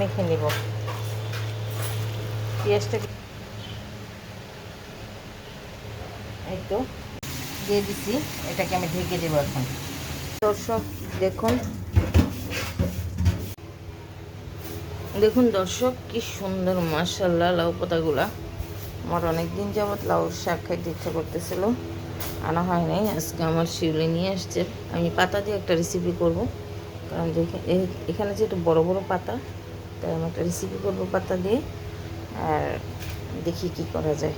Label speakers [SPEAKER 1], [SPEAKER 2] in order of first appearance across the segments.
[SPEAKER 1] মেখে নিব পেঁয়াজটা। এই তো দিয়ে দিচ্ছি, এটাকে আমি ঢেকে দেবো এখন। দর্শক দেখুন, দেখুন দর্শক কি সুন্দর মাশাআল্লাহ লাউ পাতাগুলা। আমার অনেকদিন যাবৎ লাউ শাক খাইতে ইচ্ছা করতেছিল, আনা হয় নাই। আজকে আমার শিউলি নিয়ে আসছে। আমি পাতা দিয়ে একটা রেসিপি করব, কারণ এখানে যেহেতু বড় বড় পাতা, তাই আমি একটা রেসিপি করবো পাতা দিয়ে। আর দেখি কি করা যায়।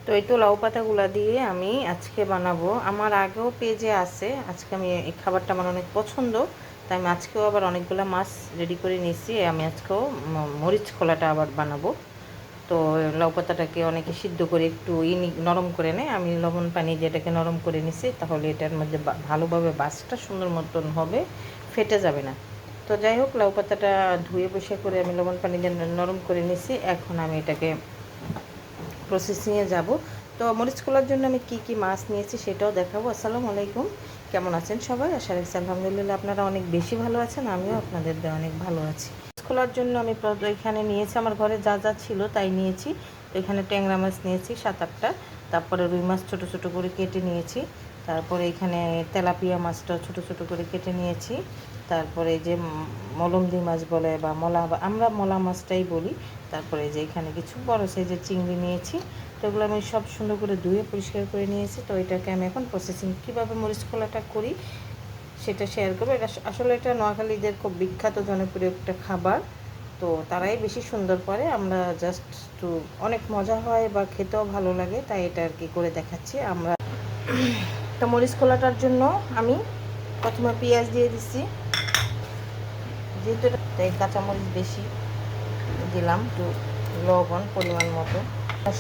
[SPEAKER 1] তো এই তো লাউ পাতাগুলা দিয়ে আমি আজকে বানাবো। আমার আগেও পেজে আছে, আজকে আমি এই খাবারটা আমার অনেক পছন্দ, তাই আমি আজকেও আবার অনেকগুলো মাছ রেডি করে নিয়েছি। আমি আজকেও মরিচ খোলাটা আবার বানাবো। তো লাউ পাতাটাকে অনেকে সিদ্ধ করে একটু নরম করে নেয়, আমি লবণ পানি দিয়ে এটাকে নরম করে নিছি, তাহলে এটার মধ্যে ভালোভাবে বাসটা সুন্দর মতন হবে, ফেটে যাবে না। তো যাই হোক, লাউ পাতাটা ধুয়ে পরিষ্কার করে আমি লবণ পানি দিয়ে নরম করে নিছি। এখন আমি এটাকে প্রসেসিংয়ে যাব। তো মরিচ খোলার জন্য আমি কি কি মাছ নিয়েছি সেটাও দেখাবো। আসসালামু আলাইকুম, কেমন আছেন সবাই? আশা রাখছি আলহামদুলিল্লাহ আপনারা অনেক বেশি ভালো আছেন, আমিও আপনাদের অনেক ভালো আছি। মাছ খোলার জন্য আমি এখানে নিয়েছি, আমার ঘরে যা যা ছিল তাই নিয়েছি। তো এখানে ট্যাংরা মাছ নিয়েছি 7-8টা, তারপরে রুই মাছ ছোটো ছোটো করে কেটে নিয়েছি, তারপরে এখানে তেলাপিয়া মাছটা ছোটো ছোটো করে কেটে নিয়েছি, তারপরে যে মলমদি মাছ বলে বা আমরা মলা মাছটাই বলি। তারপরে যে এখানে কিছু বড় সাইজের চিংড়ি নিয়েছি। তো এগুলো আমি সব সুন্দর করে ধুয়ে পরিষ্কার করে নিয়েছি। তো এটাকে আমি এখন প্রসেসিং কীভাবে মরিচ খোলাটা করি সেটা শেয়ার করবো। আসলে এটা নোয়াখালীদের খুব বিখ্যাত জনপ্রিয় একটা খাবার, তো তারাই বেশি সুন্দর করে। আমরা জাস্ট একটু অনেক মজা হয় বা খেতেও ভালো লাগে, তাই এটা আর কি করে দেখাচ্ছি আমরা। তো মরিচ খোলাটার জন্য আমি প্রথমে পেঁয়াজ দিয়ে দিচ্ছি, যেহেতু এটা কাঁচামরিচ বেশি দিলাম, একটু লবণ পরিমাণ মতো,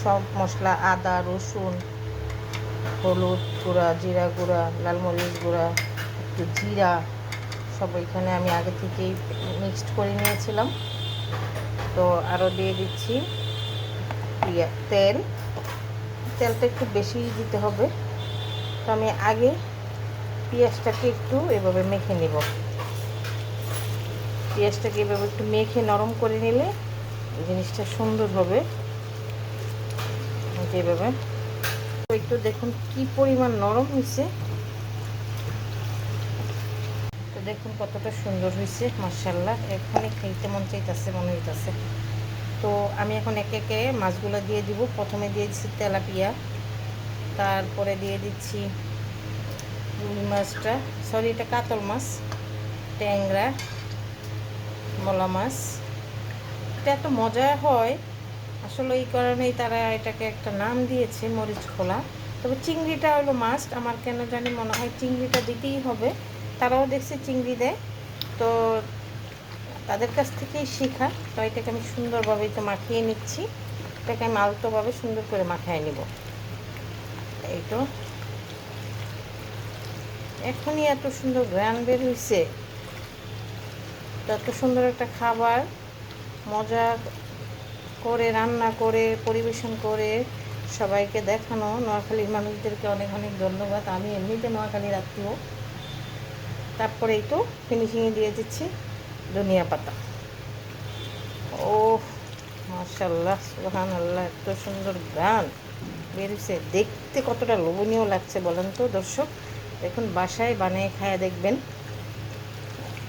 [SPEAKER 1] সব মশলা আদা রসুন হলুদ গুঁড়া জিরা গুঁড়া লাল মরিচ গুঁড়া একটু জিরা সব এখানে আমি আগে থেকেই মিক্সড করে নিয়েছিলাম। তো আরও দিয়ে দিচ্ছি তেলটা একটু বেশি দিতে হবে। তো আমি আগে পেঁয়াজটাকে একটু এভাবে মেখে নেব। পেঁয়াজটাকে এভাবে একটু মেখে নরম করে নিলে জিনিসটা সুন্দর হবে। যেভাবে একটু দেখুন কি পরিমাণ নরম হয়েছে, তো দেখুন কতটা সুন্দর হয়েছে মাশাআল্লাহ। এখানে খেতে মন চাইতেছে, মনে হইতেছে। তো আমি এখন একে একে মাছগুলো দিয়ে দিব। প্রথমে দিয়ে দিচ্ছি তেলাপিয়া, তারপরে দিয়ে দিচ্ছি রুই মাছটা, সরি এটা কাতল মাছ, ট্যাংরা, মলা মাছ। এটা এত মজা হয় আসলে, এই কারণেই তারা এটাকে একটা নাম দিয়েছে মরিচ খোলা। তবে চিংড়িটা হলো মাস্ট, আমার কেন জানি মনে হয় চিংড়িটা দিতেই হবে। তারাও দেখছে চিংড়ি দেয়, তো তাদের কাছ থেকেই শেখা। তো এটাকে আমি সুন্দরভাবে তো মাখিয়ে নিচ্ছি, এটাকে আমি আলতোভাবে সুন্দর করে মাখিয়ে নিব। এই তো এখনই এত সুন্দর গ্রান বের হয়েছে। তো এত সুন্দর একটা খাবার মজা করে রান্না করে পরিবেশন করে সবাইকে দেখানো, নোয়াখালীর মানুষদেরকে অনেক অনেক ধন্যবাদ। আমি এমনিতে নোয়াখালীর আত্মীয়। তারপরে এই তো ফিনিশিংয়ে দিয়ে দিচ্ছি ধনিয়া পাতা। ও মাশাআল্লাহ সুবহানাল্লাহ, এত সুন্দর গান বেরিয়েছে, দেখতে কতটা লোভনীয় লাগছে বলেন তো দর্শক। দেখুন বাসায় বানিয়ে খায়া দেখবেন,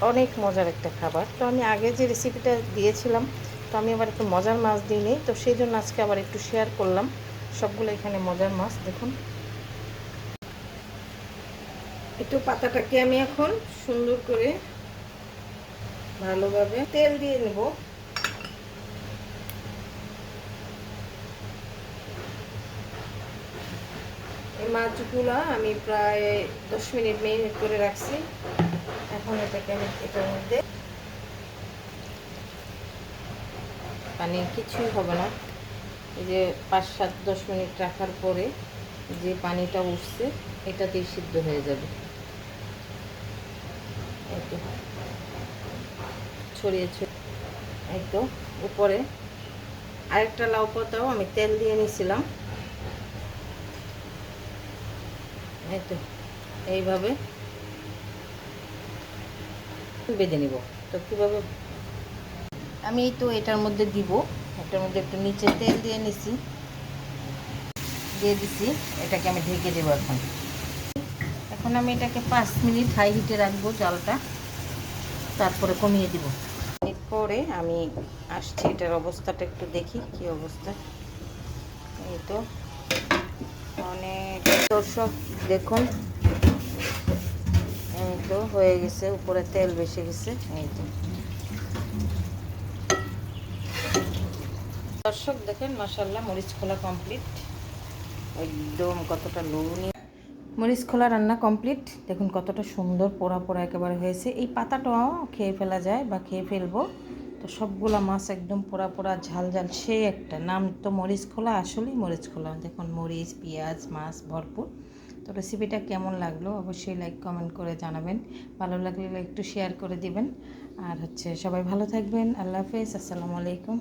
[SPEAKER 1] অনেক মজার একটা খাবার। তো আমি আগে যে রেসিপিটা দিয়েছিলাম, তো আমি আবার একটু মজার মাছ দিই নি, তো সেই জন্য আজকে আবার একটু শেয়ার করলাম। সবগুলো এখানে মজার মাছ। দেখুন একটু পাতাটাকে আমি এখন সুন্দর করে ভালোভাবে তেল দিয়ে নেব। এই মাছগুলো আমি প্রায় 10 মিনিট মেরিনেট করে রাখছি। এখন এটাকে আমি এটার মধ্যে পানি কিছুই হবে না, এই যে 5-7-10 মিনিট রাখার পরে যে পানিটা উঠছে এটাতেই সিদ্ধ হয়ে যাবে। এই তো ছড়িয়ে ছড়িয়ে এই তো উপরে আরেকটা লাউ পাতাও আমি তেল দিয়ে নিয়েছিলাম। এই তো এইভাবে বেঁধে নিব। তো কীভাবে আমি তো এটার মধ্যে দিব, এটার মধ্যে একটু নিচে তেল দিয়ে নিছি, দিয়ে দিছি। এটাকে আমি ঢেকে দেবো এখন। এখন আমি এটাকে 5 মিনিট হাই হিটে রাখবো জালটা, তারপরে কমিয়ে দিব। মিনিট পরে আমি আসছি, এটার অবস্থাটা একটু দেখি কি অবস্থা। এই তো অনেক দর্শক দেখুন, এই তো হয়ে গেছে, উপরে তেল বেশি গেছে। এই তো দর্শক দেখেন, মাশাআল্লাহ মরিচ খোলা কমপ্লিট, একদম কতটা লোভনীয় মরিচ খোলা রান্না কমপ্লিট। দেখুন কতটা সুন্দর পোড়া পোড়া একেবারে হয়েছে। এই পাতাটাও খেয়ে ফেলা যায় বা খেয়ে ফেলবো। তো সবগুলা মাছ একদম পোড়া পোড়া ঝাল ঝাল, সে একটা নাম তো মরিচ খোলা, আসলেই মরিচ খোলা। দেখুন মরিচ, পেঁয়াজ, মাছ ভরপুর। তো রেসিপিটা কেমন লাগলো অবশ্যই লাইক কমেন্ট করে জানাবেন, ভালো লাগলে একটু শেয়ার করে দিবেন। আর সবাই ভালো থাকবেন। আল্লাহ হাফেজ, আসসালামু আলাইকুম।